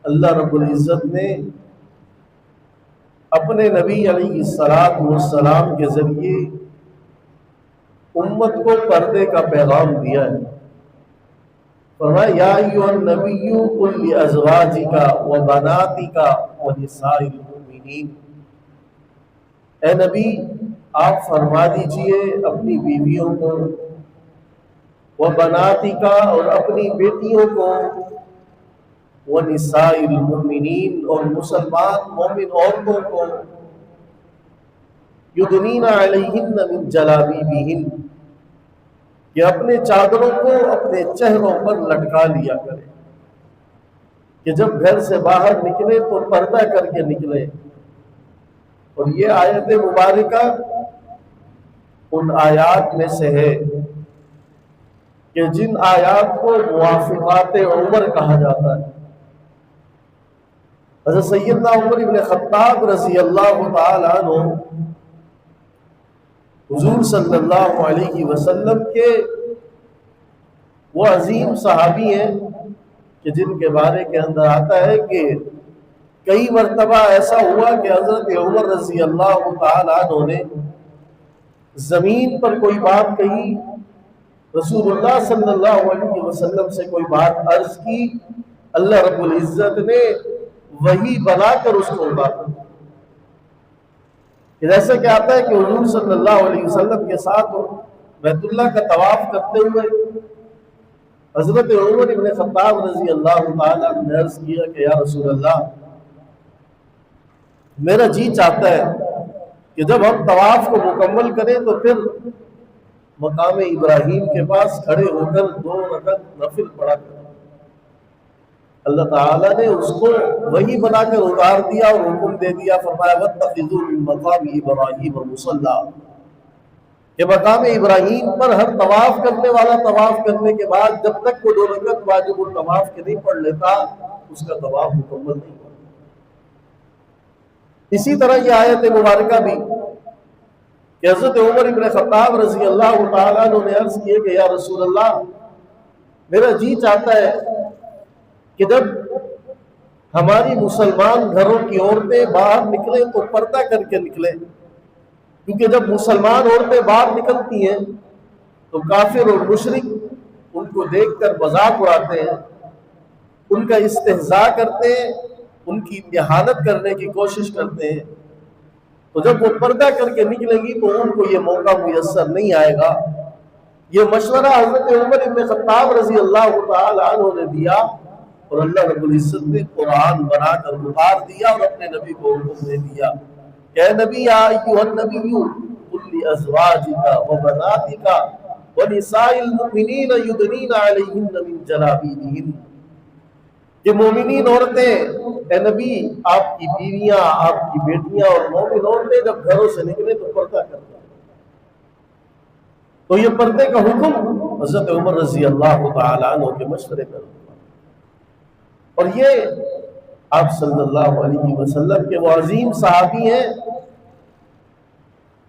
اللہ رب العزت نے اپنے نبی علیہ الصلوۃ والسلام کے ذریعے امت کو پردے کا پیغام دیا ہے۔ فرمایا یا ایھا النبی قل لازواجک وبناتک ونساء المؤمنین، اے نبی آپ فرما دیجئے اپنی بیویوں کو، وبناتک اور اپنی بیٹیوں کو، ونساء المؤمنین اور مسلمان مومن عورتوں کو، یدنین علیہن من جلابیبہن کہ اپنے چادروں کو اپنے چہروں پر لٹکا لیا کرے، کہ جب گھر سے باہر نکلے تو پردہ کر کے نکلے۔ اور یہ آیت مبارکہ ان آیات میں سے ہے کہ جن آیات کو موافقات عمر کہا جاتا ہے۔ حضرت سیدنا عمر بن خطاب رضی اللہ تعالی عنہ حضور صلی اللہ علیہ وسلم کے وہ عظیم صحابی ہیں کہ جن کے بارے کے اندر آتا ہے کہ کئی مرتبہ ایسا ہوا کہ حضرت عمر رضی اللہ تعالی عنہ نے زمین پر کوئی بات کہی، رسول اللہ صلی اللہ علیہ وسلم سے کوئی بات عرض کی، اللہ رب العزت نے وحی بنا کر اس کو اتارا۔ جیسا کہ آتا ہے کہ حضور صلی اللہ علیہ وسلم کے ساتھ بیت اللہ کا طواف کرتے ہوئے حضرت عمر بن خطاب رضی اللہ تعالیٰ نے عرض کیا کہ یا رسول اللہ، میرا جی چاہتا ہے کہ جب ہم طواف کو مکمل کریں تو پھر مقام ابراہیم کے پاس کھڑے ہو کر 2 رکعت نفل پڑھا کریں۔ اللہ تعالیٰ نے اس کو وہی بنا کر اتار دیا اور حکم دے دیا، فرمایا وَاتَّخِذُوا مِن مَّقَامِ إِبْرَاهِيمَ مُصَلًّى کہ مقام ابراہیم پر ہر طواف کرنے والا طواف کرنے کے بعد جب تک وہ 2 رکعت واجب الطواف کے نہیں پڑھ لیتا اس کا طواف مکمل نہیں ہوتا۔ اسی طرح یہ آیت مبارکہ بھی کہ حضرت عمر بن خطاب رضی اللہ تعالیٰ عنہ نے عرض کیے کہ یا رسول اللہ، میرا جی چاہتا ہے کہ جب ہماری مسلمان گھروں کی عورتیں باہر نکلیں تو پردہ کر کے نکلیں، کیونکہ جب مسلمان عورتیں باہر نکلتی ہیں تو کافر اور مشرک ان کو دیکھ کر مذاق اڑاتے ہیں، ان کا استہزاء کرتے ہیں، ان کی اہانت کرنے کی کوشش کرتے ہیں۔ تو جب وہ پردہ کر کے نکلے گی تو ان کو یہ موقع میسر نہیں آئے گا۔ یہ مشورہ حضرت عمر بن خطاب رضی اللہ تعالی عنہ نے دیا اور اللہ رب العزت نے قرآن بنا کر اتار دیا اور اپنے نبی کو حکم دے دیا کہ اے نبی یا ایھا النبی قل لازواجک وبناتک ونساء المؤمنین یدنین علیہن من جلابیبہن کہ مومنین عورتیں، اے نبی آپ کی بیویاں، آپ کی بیٹیاں اور مومن عورتیں جب گھروں سے نکلے تو پردہ کرتے ہیں۔ تو یہ پردے کا حکم حضرت عمر رضی اللہ تعالی عنہ کے مشورے پر، اور یہ آپ صلی اللہ علیہ وسلم کے وہ عظیم صحابی ہیں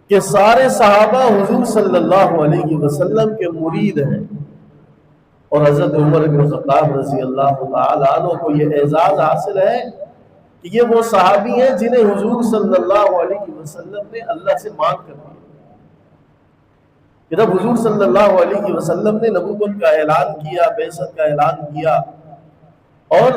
کہ سارے صحابہ حضور صلی اللہ علیہ وسلم کے مرید ہیں، اور حضرت عمر بن خطاب رضی اللہ تعالی عنہ کو یہ اعزاز حاصل ہے کہ یہ وہ صحابی ہیں جنہیں حضور صلی اللہ علیہ وسلم نے اللہ سے مانگ کر دیا۔ کہ جب حضور صلی اللہ علیہ وسلم نے نبوت کا اعلان کیا، بعثت کا اعلان کیا اور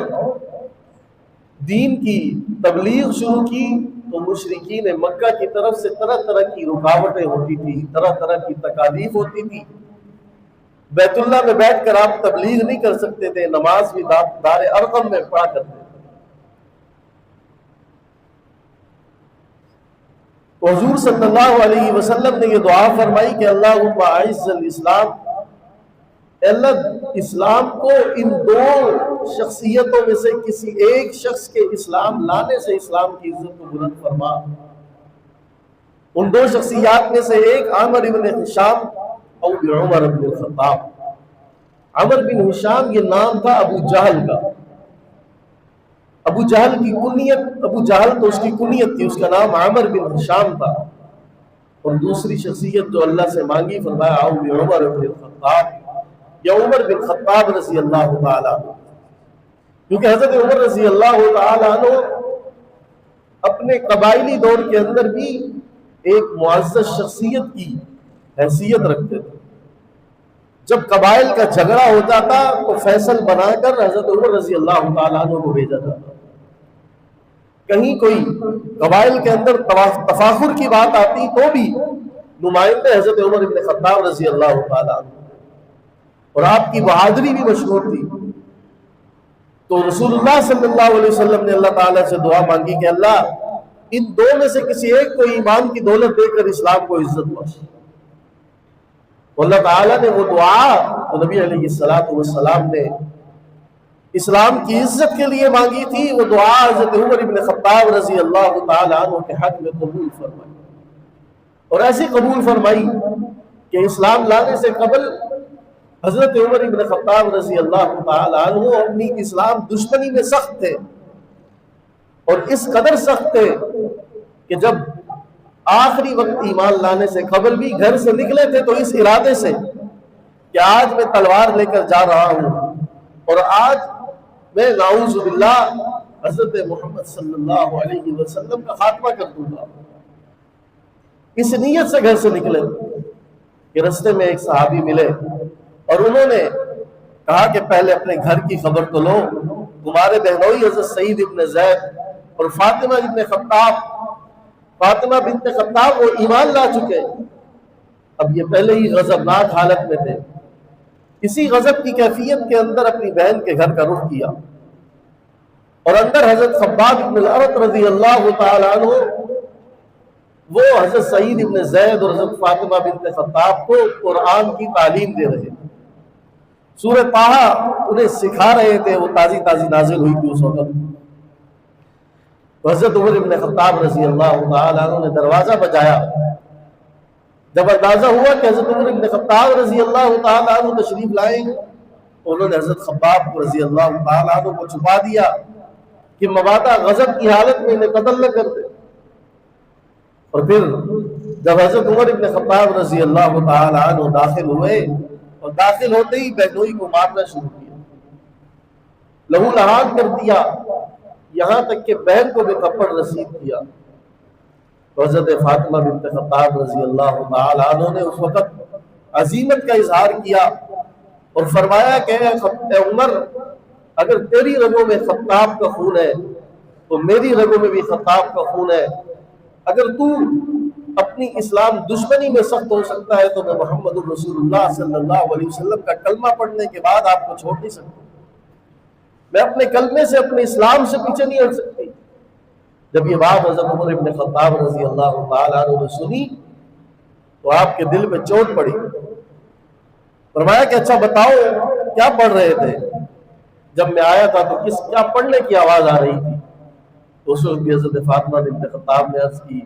دین کی تبلیغ شروع کی تو مشرکین مکہ کی طرف سے طرح طرح کی رکاوٹیں ہوتی تھی، طرح طرح کی تکالیف ہوتی تھی۔ بیت اللہ میں بیٹھ کر آپ تبلیغ نہیں کر سکتے تھے، نماز بھی دار ارقم میں پڑھا کرتے تھے۔ حضور صلی اللہ علیہ وسلم نے یہ دعا فرمائی کہ اللہم اعز الاسلام، اے اللہ اسلام کو ان 2 شخصیتوں میں سے کسی ایک شخص کے اسلام لانے سے اسلام کی عزت کو بلند فرما۔ ان 2 شخصیات میں سے ایک عامر بن ہشام اور عمر بن الخطاب۔ عمر بن ہشام یہ نام تھا ابو جہل کا، ابو جہل کی کنیت، ابو جہل تو اس کی کنیت تھی، اس کا نام عمر بن ہشام تھا۔ اور دوسری شخصیت جو اللہ سے مانگی، فرمایا عمر بن الخطاب یا عمر بن خطاب رضی اللہ تعالیٰ عنہ۔ کیونکہ حضرت عمر رضی اللہ تعالیٰ عنہ اپنے قبائلی دور کے اندر بھی ایک معزز شخصیت کی حیثیت رکھتے تھے. جب قبائل کا جھگڑا ہوتا تھا تو فیصل بنا کر حضرت عمر رضی اللہ تعالیٰ عنہ کو بھیجا جاتا. کہیں کوئی قبائل کے اندر تفاخر کی بات آتی تو بھی نمائندے حضرت عمر ابن خطاب رضی اللہ تعالیٰ عنہ، اور آپ کی بہادری بھی مشہور تھی. تو رسول اللہ صلی اللہ علیہ وسلم نے اللہ تعالیٰ سے دعا مانگی کہ اللہ ان دو میں سے کسی ایک کو ایمان کی دولت دے کر اسلام کو عزت بخش. اللہ تعالیٰ نے وہ دعا تو نبی علیہ السلام نے اسلام کی عزت کے لیے مانگی تھی، وہ دعا حضرت عمر ابن خطاب رضی اللہ تعالیٰ عنہ کے حق میں قبول فرمائی. اور ایسی قبول فرمائی کہ اسلام لانے سے قبل حضرت عمر ابن خطاب رضی اللہ تعالیٰ عنہ اپنی اسلام دشمنی میں سخت تھے، اور اس قدر سخت تھے کہ جب آخری وقت ایمان لانے سے قبل بھی گھر سے نکلے تھے تو اس ارادے سے کہ آج میں تلوار لے کر جا رہا ہوں اور آج میں نعوذ باللہ حضرت محمد صلی اللہ علیہ وسلم کا خاتمہ کر دوں گا. اس نیت سے گھر سے نکلے کہ رستے میں ایک صحابی ملے اور انہوں نے کہا کہ پہلے اپنے گھر کی خبر تو لو، تمہارے بہنوئی حضرت سعید ابن زید اور فاطمہ بنت خطاب وہ ایمان لا چکے. اب یہ پہلے ہی غضبناک حالت میں تھے. اسی غضب کی کیفیت کے اندر اپنی بہن کے گھر کا رخ کیا، اور اندر حضرت خباب ابن الارت رضی اللہ تعالیٰ عنہ وہ حضرت سعید ابن زید اور حضرت فاطمہ بنت خطاب کو قرآن کی تعلیم دے رہے تھے. سورہ طٰہٰ انہیں سکھا رہے تھے، وہ تازی نازل ہوئی تھی اس وقت. تو حضرت عمر ابن خطاب رضی اللہ تعالیٰ عنہ نے دروازہ بجایا. جب اندازہ ہوا کہ حضرت عمر ابن خطاب رضی اللہ تعالیٰ عنہ تشریف لائیں گے، انہوں نے حضرت خباب کو رضی اللہ تعالیٰ عنہ کو چھپا دیا کہ مبادا غضب کی حالت میں انہیں قتل نہ کر دے. اور پھر جب حضرت عمر ابن خطاب رضی اللہ تعالیٰ عنہ داخل ہوئے اور داخل ہوتے ہی بہنوئی کو مارنا شروع کیا، لہو لہان کر دیا، یہاں تک کہ بہن کو بھی تھپڑ رسید کیا. تو حضرت فاطمہ بنت خطاب رضی اللہ تعالیٰ عنہ نے اس وقت عزیمت کا اظہار کیا اور فرمایا کہ اے عمر، اگر تیری رگوں میں خطاب کا خون ہے تو میری رگوں میں بھی خطاب کا خون ہے. اگر تو اپنی اسلام دشمنی میں سخت ہو سکتا ہے تو میں محمد الرسول اللہ صلی اللہ علیہ وسلم کا کلمہ پڑھنے کے بعد آپ کو چھوڑ نہیں سکتا. میں اپنے کلمے سے اپنے اسلام سے پیچھے نہیں ہٹ سکتی. جب یہ بات حضرت عمر ابن خطاب رضی اللہ تعالیٰ عنہ نے سنی تو آپ کے دل میں چوٹ پڑی. فرمایا کہ اچھا بتاؤ کیا پڑھ رہے تھے؟ جب میں آیا تھا تو کیا پڑھنے کی آواز آ رہی تھی؟ تو اس وقت بھی حضرت فاطمہ بنت خطاب نے عرض کی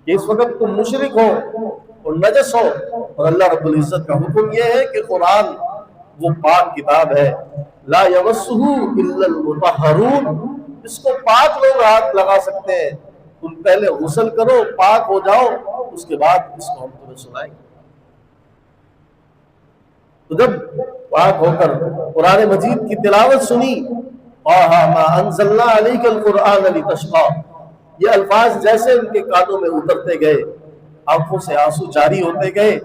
کہ اس وقت تم مشرک ہو اور نجس ہو، اور اللہ رب العزت کا حکم یہ ہے کہ قرآن وہ پاک کتاب ہے، لا یمسہ الا المطہرون، اس کو پاک لوگ ہاتھ لگا سکتے ہیں. تم پہلے غسل کرو، پاک ہو جاؤ، اس کے بعد اس کو ہم تمہیں سنائیں گے. تو جب پاک ہو کر قرآن مجید کی تلاوت سنی، ما انزلنا علیک القرآن لتشقی، یہ الفاظ جیسے ان کے کانوں میں اترتے گئے، آنکھوں سے آنسو جاری ہوتے گئے.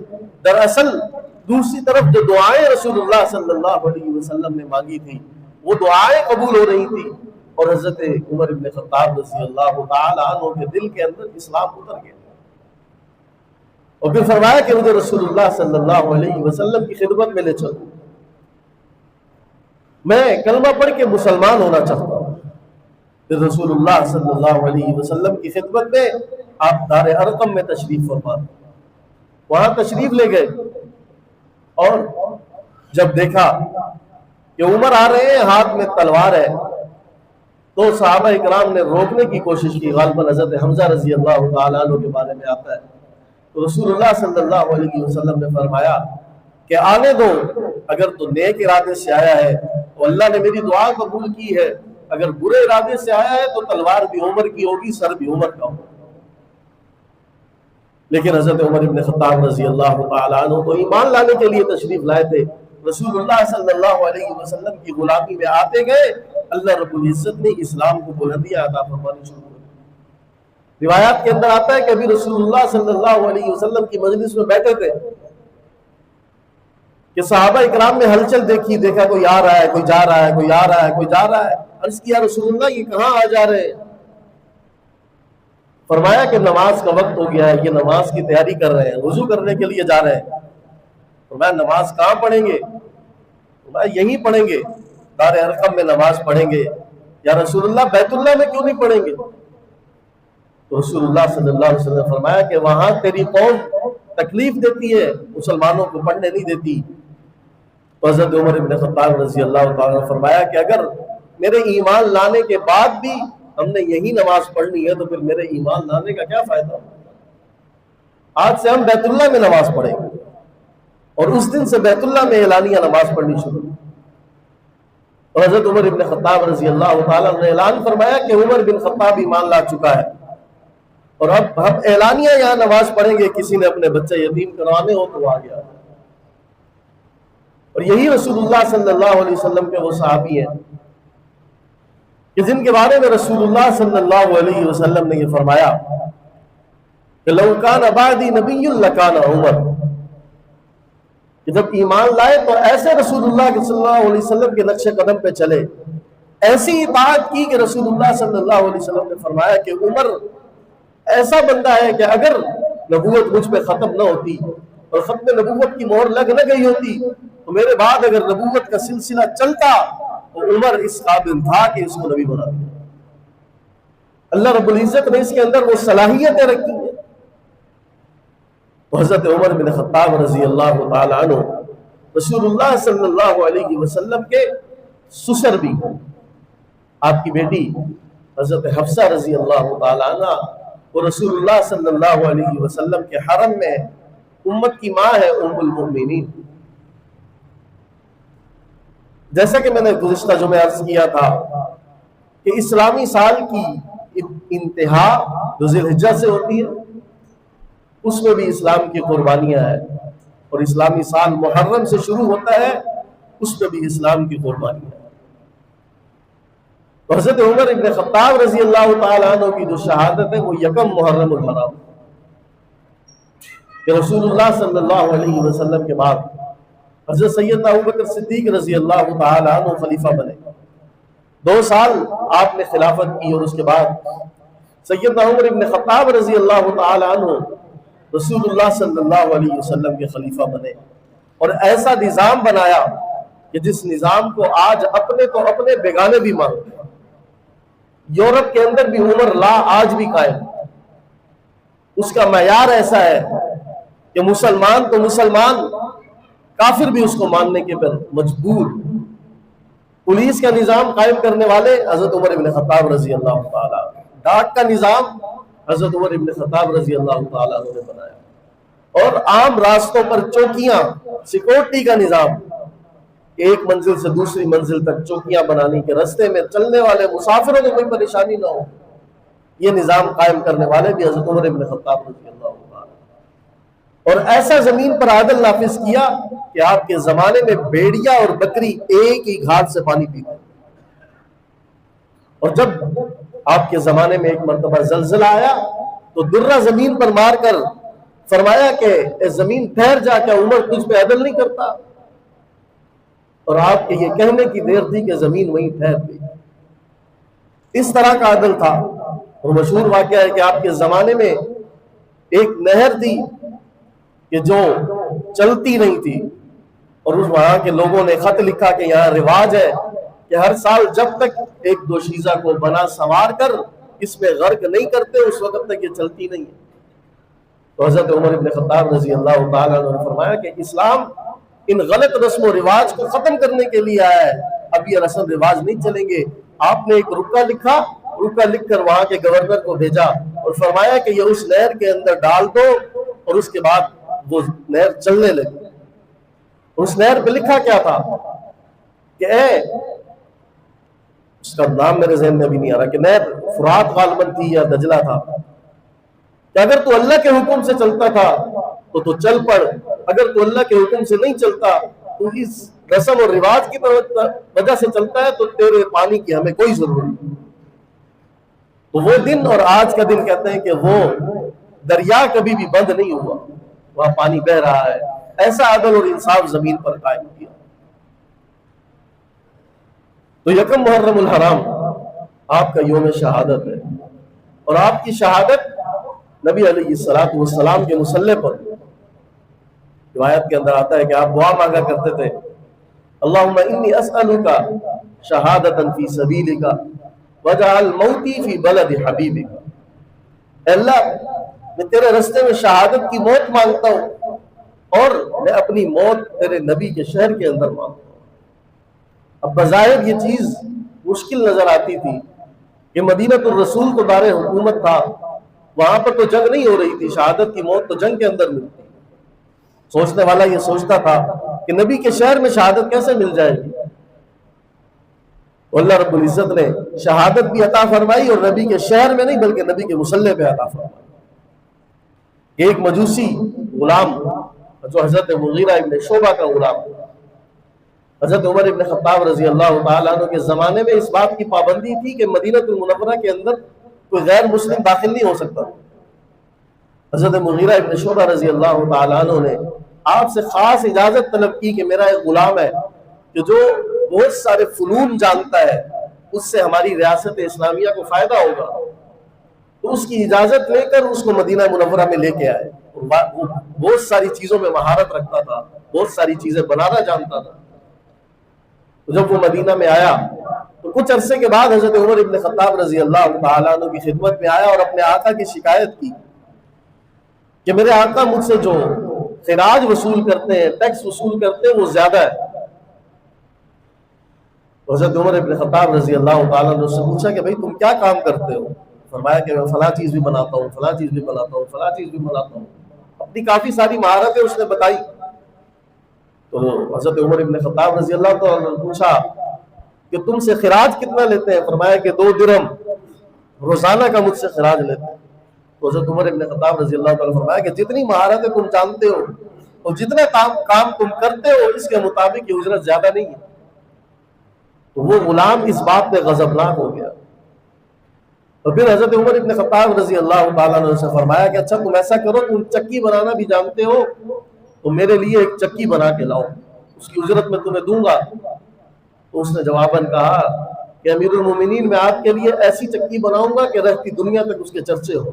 دراصل دوسری طرف جو دعائیں رسول اللہ صلی اللہ علیہ وسلم نے مانگی تھی وہ دعائیں قبول ہو رہی تھی، اور حضرت عمر ابن خطاب رضی اللہ تعالی عنہ کے دل کے اندر اسلام اتر گیا. اور پھر فرمایا کہ مجھے رسول اللہ صلی اللہ علیہ وسلم کی خدمت میں لے چلو، میں کلمہ پڑھ کے مسلمان ہونا چاہتا ہوں. پھر رسول اللہ صلی اللہ علیہ وسلم کی خدمت میں آپ دار ارقم میں تشریف فرما، وہاں تشریف لے گئے، اور جب دیکھا کہ عمر آ رہے ہیں، ہاتھ میں تلوار ہے، تو صحابہ اکرام نے روکنے کی کوشش کی. غالباً حضرت حمزہ رضی اللہ تعالیٰ عنہ کے بارے میں آتا ہے. تو رسول اللہ صلی اللہ علیہ وسلم نے فرمایا کہ آنے دو، اگر تو نیک ارادے سے آیا ہے تو اللہ نے میری دعا قبول کی ہے، اگر برے ارادے سے آیا ہے تو تلوار بھی عمر کی ہوگی، سر بھی عمر کا ہوگا. لیکن حضرت عمر ابن خطاب رضی اللہ تعالیٰ عنہ تو ایمان لانے کے لیے تشریف لائے تھے. رسول اللہ صلی اللہ علیہ وسلم کی غلامی میں آتے گئے، اللہ رب العزت نے اسلام کو بلندیاں عطا فرمانی شروع کی۔ روایات کے اندر آتا ہے کہ ابھی رسول اللہ صلی اللہ علیہ وسلم کی مجلس میں بیٹھے تھے کہ صحابہ اکرام نے ہلچل دیکھی، دیکھا کوئی آ رہا ہے، کوئی جا رہا ہے، کوئی آ رہا ہے، کوئی جا رہا ہے۔ عرض کیا رسول اللہ یہ کہاں آ جا رہے ہیں؟ فرمایا کہ نماز کا وقت ہو گیا ہے، یہ نماز کی تیاری کر رہے ہیں، وضو کرنے کے لیے جا رہے ہیں۔ فرمایا نماز کہاں پڑھیں گے؟ فرمایا یہیں پڑھیں گے، دار ارقم میں نماز پڑھیں گے۔ یا رسول اللہ بیت اللہ میں کیوں نہیں پڑھیں گے؟ تو رسول اللہ صلی اللہ علیہ وسلم نے فرمایا کہ وہاں تیری قوم تکلیف دیتی ہے، مسلمانوں کو پڑھنے نہیں دیتی۔ تو حضرت عمر بن خطاب رضی اللہ تعالیٰ نے فرمایا کہ اگر میرے ایمان لانے کے بعد بھی ہم نے یہی نماز پڑھنی ہے تو پھر میرے ایمان لانے کا کیا فائدہ؟ آج سے ہم بیت اللہ میں نماز پڑھیں گے، اور اس دن سے بیت اللہ میں اعلانیہ نماز پڑھنی شروع۔ اور حضرت عمر بن خطاب رضی اللہ تعالیٰ نے اعلان فرمایا کہ عمر بن خطاب ایمان لا چکا ہے، اور اب ہم اعلانیہ یہاں نماز پڑھیں گے، کسی نے اپنے بچے یتیم کروانے ہو تو آ گیا۔ اور یہی رسول اللہ صلی اللہ علیہ وسلم کے وہ صحابی ہیں کہ جن کے بارے میں رسول اللہ صلی اللہ علیہ وسلم نے یہ فرمایا کہ لو کان بعدی نبی لکان عمر، کہ جب ایمان لائے تو ایسے رسول اللہ صلی اللہ علیہ وسلم کے نقش قدم پہ چلے، ایسی اطاعت کی کہ رسول اللہ صلی اللہ علیہ وسلم نے فرمایا کہ عمر ایسا بندہ ہے کہ اگر نبوت مجھ پہ ختم نہ ہوتی اور ختم نبوت کی مہر لگ نہ گئی ہوتی تو میرے بعد اگر نبوت کا سلسلہ چلتا تو عمر اس قابل تھا کہ اس کو نبی بنا دیا۔ اللہ رب العزت نے اس کے اندر وہ صلاحیتیں رکھی ہیں۔ تو حضرت عمر بن خطاب رضی اللہ تعالیٰ عنہ رسول اللہ صلی اللہ علیہ وسلم کے سسر بھی، آپ کی بیٹی حضرت حفصہ رضی اللہ تعالیٰ عنہ وہ رسول اللہ صلی اللہ علیہ وسلم کے حرم میں امت کی ماں ہے، ام المؤمنین۔ جیسا کہ میں نے گزشتہ جو میں عرض کیا تھا کہ اسلامی سال کی انتہا جو ذی الحجہ سے ہوتی ہے اس میں بھی اسلام کی قربانیاں ہیں، اور اسلامی سال محرم سے شروع ہوتا ہے اس میں بھی اسلام کی قربانیاں ہیں۔ تو حضرت عمر بن خطاب رضی اللہ تعالیٰ عنہ کی جو شہادت ہے وہ یکم محرم الحرام کہ رسول اللہ صلی اللہ علیہ وسلم کے بعد حضرت سیدنا ابوبکر صدیق رضی اللہ تعالیٰ عنہ خلیفہ بنے۔ 2 سال آپ نے خلافت کی، اور اس کے بعد سیدنا عمر بن خطاب رضی اللہ تعالیٰ عنہ رسول اللہ صلی اللہ علیہ وسلم کے خلیفہ بنے، اور ایسا نظام بنایا کہ جس نظام کو آج اپنے تو اپنے بیگانے بھی مانتے ہیں۔ یورپ کے اندر بھی عمر لا آج بھی قائم، اس کا معیار ایسا ہے کہ مسلمان تو مسلمان، کافر بھی اس کو ماننے کے پر مجبور۔ پولیس کا نظام قائم کرنے والے حضرت عمر بن خطاب رضی اللہ تعالیٰ، ڈاک کا نظام حضرت عمر بن خطاب رضی اللہ تعالیٰ نے بنایا، اور عام راستوں پر چوکیاں، سیکورٹی کا نظام، ایک منزل سے دوسری منزل تک چوکیاں بنانے کے راستے میں چلنے والے مسافروں کو کوئی پریشانی نہ ہو، یہ نظام قائم کرنے والے بھی حضرت عمر بن خطاب رضی اللہ تعالیٰ، اور ایسا زمین پر عدل نافذ کیا کہ آپ کے زمانے میں بھیڑیا اور بکری ایک ہی گھاٹ سے پانی پیتے، اور جب آپ کے زمانے میں ایک مرتبہ زلزلہ آیا تو درہ زمین پر مار کر فرمایا کہ اے زمین ٹھہر جا، کیا عمر تجھ پہ عدل نہیں کرتا؟ اور آپ کے یہ کہنے کی دیر تھی کہ زمین وہیں ٹھہر گئی۔ اس طرح کا عدل تھا۔ اور مشہور واقعہ ہے کہ آپ کے زمانے میں ایک نہر تھی کہ جو چلتی نہیں تھی، اور اس وہاں کے لوگوں نے خط لکھا کہ یہاں رواج ہے کہ ہر سال جب تک ایک دوشیزہ کو بنا سوار کر اس میں غرق نہیں کرتے اس وقت تک یہ چلتی نہیں ہے۔ تو حضرت عمر بن خطاب رضی اللہ تعالیٰ نے فرمایا کہ اسلام ان غلط رسم و رواج کو ختم کرنے کے لیے آیا ہے، اب یہ رسم رواج نہیں چلیں گے۔ آپ نے ایک رکا لکھا، رکا لکھ کر وہاں کے گورنر کو بھیجا اور فرمایا کہ یہ اس نہر کے اندر ڈال دو، اور اس کے بعد وہ نہر چلنے لگی۔ اس نہر پہ لکھا کیا تھا کہ اس کا نام میرے ذہن میں بھی نہیں آ رہا، کہ نہر فرات غالباً تھی یا دجلہ تھا، کہ اگر تو اللہ کے حکم سے چلتا تھا تو چل پڑ، اگر تو اللہ کے حکم سے نہیں چلتا تو اس رسم اور رواج کی وجہ سے چلتا ہے تو تیرے پانی کی ہمیں کوئی ضرورت نہیں۔ تو وہ دن اور آج کا دن کہتے ہیں کہ وہ دریا کبھی بھی بند نہیں ہوا، وہاں پانی بہ رہا ہے۔ ایسا عدل اور انصاف زمین پر قائم کیا۔ تو یکم محرم الحرام آپ کا یوم شہادت ہے، اور آپ کی شہادت نبی علیہ السلام کے مصلی پر روایت کے اندر آتا ہے کہ آپ دعا مانگا کرتے تھے، اللہم انی اسألک شہادتا فی سبیلک وجعل موتی فی بلد حبیبک۔ اے اللہ، میں تیرے رستے میں شہادت کی موت مانگتا ہوں، اور میں اپنی موت تیرے نبی کے شہر کے اندر مانگتا ہوں۔ اب بظاہر یہ چیز مشکل نظر آتی تھی کہ مدینۃ الرسول تو دار حکومت تھا، وہاں پر تو جنگ نہیں ہو رہی تھی، شہادت کی موت تو جنگ کے اندر ملتی۔ سوچنے والا یہ سوچتا تھا کہ نبی کے شہر میں شہادت کیسے مل جائے گی؟ تو اللہ رب العزت نے شہادت بھی عطا فرمائی، اور نبی کے شہر میں نہیں بلکہ نبی کے مصلی پہ عطا فرمائی۔ ایک مجوسی غلام جو حضرت مغیرہ ابن شعبہ کا غلام، حضرت عمر ابن خطاب رضی اللہ تعالیٰ عنہ کے زمانے میں اس بات کی پابندی تھی کہ مدینہ المنورہ کے اندر کوئی غیر مسلم داخل نہیں ہو سکتا۔ حضرت مغیرہ ابن شعبہ رضی اللہ تعالیٰ عنہ نے آپ سے خاص اجازت طلب کی کہ میرا ایک غلام ہے کہ جو بہت سارے فنون جانتا ہے، اس سے ہماری ریاست اسلامیہ کو فائدہ ہوگا، تو اس کی اجازت لے کر اس کو مدینہ منورہ میں لے کے آئے۔ وہ بہت ساری چیزوں میں مہارت رکھتا تھا، بہت ساری چیزیں بنانا جانتا تھا۔ جب وہ مدینہ میں آیا تو کچھ عرصے کے بعد حضرت عمر ابن خطاب رضی اللہ تعالیٰ عنہ کی خدمت میں آیا اور اپنے آقا کی شکایت کی کہ میرے آقا مجھ سے جو خراج وصول کرتے ہیں، ٹیکس وصول کرتے ہیں، وہ زیادہ ہے۔ حضرت عمر ابن خطاب رضی اللہ تعالیٰ عنہ سے پوچھا کہ بھئی تم کیا کام کرتے ہو؟ فرمایا کہ میں فلاں چیز بھی بناتا ہوں، فلاں چیز بھی بناتا ہوں، فلاں چیز بھی بناتا ہوں۔ اپنی کافی ساری مہارتیں اس نے بتائی۔ تو حضرت عمر ابن خطاب رضی اللہ تعالیٰ عنہ نے پوچھا کہ تم سے خراج کتنا لیتے ہیں؟ فرمایا کہ 2 درہم روزانہ کا مجھ سے خراج لیتے ہیں۔ تو حضرت عمر ابن خطاب رضی اللہ تعالیٰ عنہ نے فرمایا کہ جتنی مہارتیں تم جانتے ہو اور جتنا کام تم کرتے ہو، اس کے مطابق یہ اجرت زیادہ نہیں ہے۔ تو وہ غلام اس بات پہ غضبناک ہو گیا، اور پھر حضرت عمر ابن خطاب رضی اللہ تعالیٰ عنہ سے فرمایا کہ اچھا تم ایسا کرو، تم چکی بنانا بھی جانتے ہو تو میرے لیے ایک چکی بنا کے لاؤ، اس کی اجرت میں تمہیں دوں گا۔ تو اس نے جواباً کہا کہ امیر المومنین، میں آپ کے لیے ایسی چکی بناؤں گا کہ رہتی دنیا تک اس کے چرچے ہو۔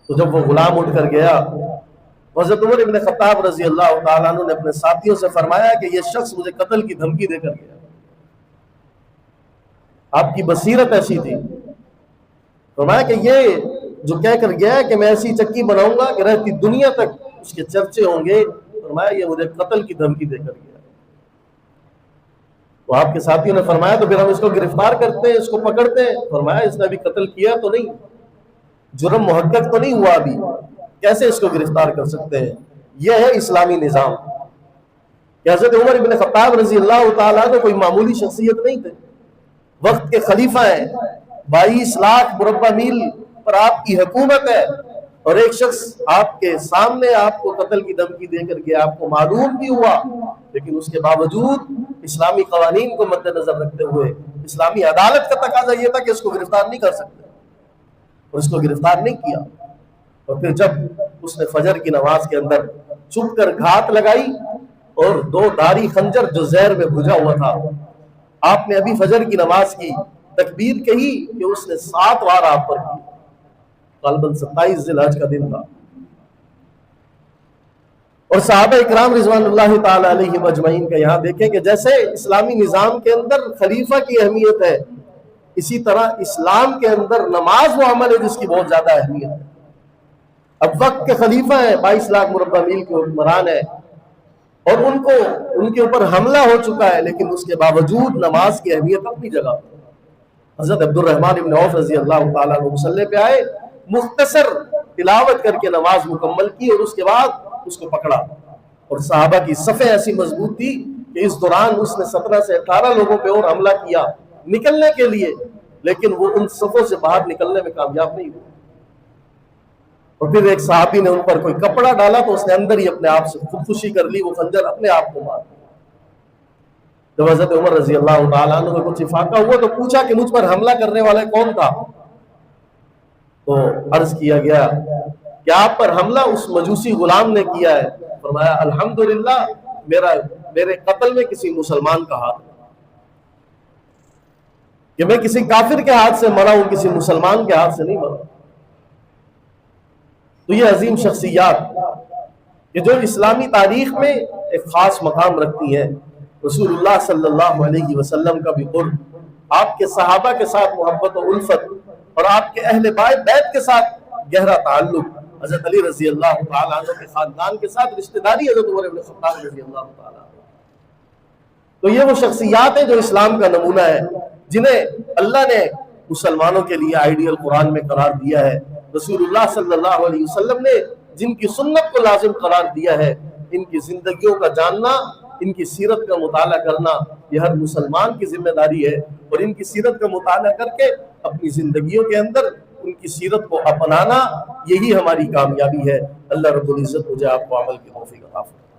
تو جب وہ غلام اٹھ کر گیا، حضرت عمر ابن خطاب رضی اللہ تعالیٰ عنہ نے اپنے ساتھیوں سے فرمایا کہ یہ شخص مجھے قتل کی دھمکی دے کر گیا۔ آپ کی بصیرت ایسی تھی، فرمایا کہ یہ جو کہہ کر گیا ہے کہ میں ایسی چکی بناؤں گا کہ رہتی دنیا تک اس کے چرچے ہوں گے، فرمایا یہ مجھے قتل کی دھمکی دے کر گیا۔ تو آپ کے ساتھیوں نے فرمایا تو پھر ہم اس کو گرفتار کرتے ہیں، اس کو پکڑتے ہیں۔ فرمایا اس نے ابھی قتل کیا تو نہیں، جرم محقق تو نہیں ہوا ابھی، کیسے اس کو گرفتار کر سکتے ہیں؟ یہ ہے اسلامی نظام کہ حضرت عمر ابن خطاب رضی اللہ تعالیٰ عنہ کوئی معمولی شخصیت نہیں تھے، وقت کے خلیفہ ہیں، 22 لاکھ مربع میل پر آپ کی حکومت ہے، اور ایک شخص آپ کے سامنے آپ کو قتل کی دھمکی دے کر گیا، آپ کو معلوم بھی ہوا، لیکن اس کے باوجود اسلامی قوانین کو مد نظر رکھتے ہوئے اسلامی عدالت کا تقاضا یہ تھا کہ اس کو گرفتار نہیں کر سکتے، اور اس کو گرفتار نہیں کیا۔ اور پھر جب اس نے فجر کی نماز کے اندر چھپ کر گھات لگائی اور 2 دھاری خنجر جو زہر میں بھجا ہوا تھا، آپ نے ابھی فجر کی نماز کی تکبیر کہی کہ اس نے 7 وار آپ پر کی، غالباً 27 ذی الحج کا دن تھا۔ اور صحابہ اکرام رضوان اللہ تعالی علیہم اجمعین کا یہاں دیکھیں کہ جیسے اسلامی نظام کے اندر خلیفہ کی اہمیت ہے، اسی طرح اسلام کے اندر نماز وہ عمل ہے جس کی بہت زیادہ اہمیت ہے۔ اب وقت کے خلیفہ ہیں، 22 لاکھ مربع میل کے حکمران ہیں، اور ان کے اوپر حملہ ہو چکا ہے، لیکن اس کے باوجود نماز کی اہمیت اپنی جگہ پر۔ حضرت عبد الرحمن بن عوف رضی اللہ تعالیٰ عنہ مصلی پہ آئے، مختصر تلاوت کر کے نماز مکمل کی، اور اس کے بعد اس کو پکڑا، اور صحابہ کی صفیں ایسی مضبوط تھی کہ اس دوران اس نے 17 سے 18 لوگوں پہ اور حملہ کیا نکلنے کے لیے، لیکن وہ ان صفوں سے باہر نکلنے میں کامیاب نہیں ہوئے۔ اور پھر ایک صحابی نے ان پر کوئی کپڑا ڈالا تو اس نے اندر ہی اپنے آپ سے خودکشی کر لی، وہ خنجر اپنے آپ کو مار دیا۔ جب حضرت عمر رضی اللہ تعالیٰ عنہ کو کچھ افاقہ ہوا تو پوچھا کہ مجھ پر حملہ کرنے والا کون تھا؟ تو عرض کیا گیا کہ آپ پر حملہ اس مجوسی غلام نے کیا ہے۔ فرمایا الحمدللہ میرے قتل میں کسی مسلمان کا ہاتھ، کہ میں کسی کافر کے ہاتھ سے مرا ہوں، کسی مسلمان کے ہاتھ سے نہیں مرا۔ تو یہ عظیم شخصیات کہ جو اسلامی تاریخ میں ایک خاص مقام رکھتی ہیں، رسول اللہ صلی اللہ علیہ وسلم کا بھی قرب، آپ کے صحابہ کے ساتھ محبت و الفت، اور آپ کے اہل بیت کے ساتھ گہرا تعلق، حضرت علی رضی اللہ تعالیٰ عنہ کے خاندان کے ساتھ رشتہ داری حضرت عمر بن خطاب رضی اللہ تعالیٰ عنہ۔ تو یہ وہ شخصیات ہیں جو اسلام کا نمونہ ہے، جنہیں اللہ نے مسلمانوں کے لیے آئیڈیل قرآن میں قرار دیا ہے، رسول اللہ صلی اللہ علیہ وسلم نے جن کی سنت کو لازم قرار دیا ہے۔ ان کی زندگیوں کا جاننا، ان کی سیرت کا مطالعہ کرنا یہ ہر مسلمان کی ذمہ داری ہے، اور ان کی سیرت کا مطالعہ کر کے اپنی زندگیوں کے اندر ان کی سیرت کو اپنانا، یہی ہماری کامیابی ہے۔ اللہ رب العزت مجھے آپ کو عمل کی توفیق عطا فرمائے۔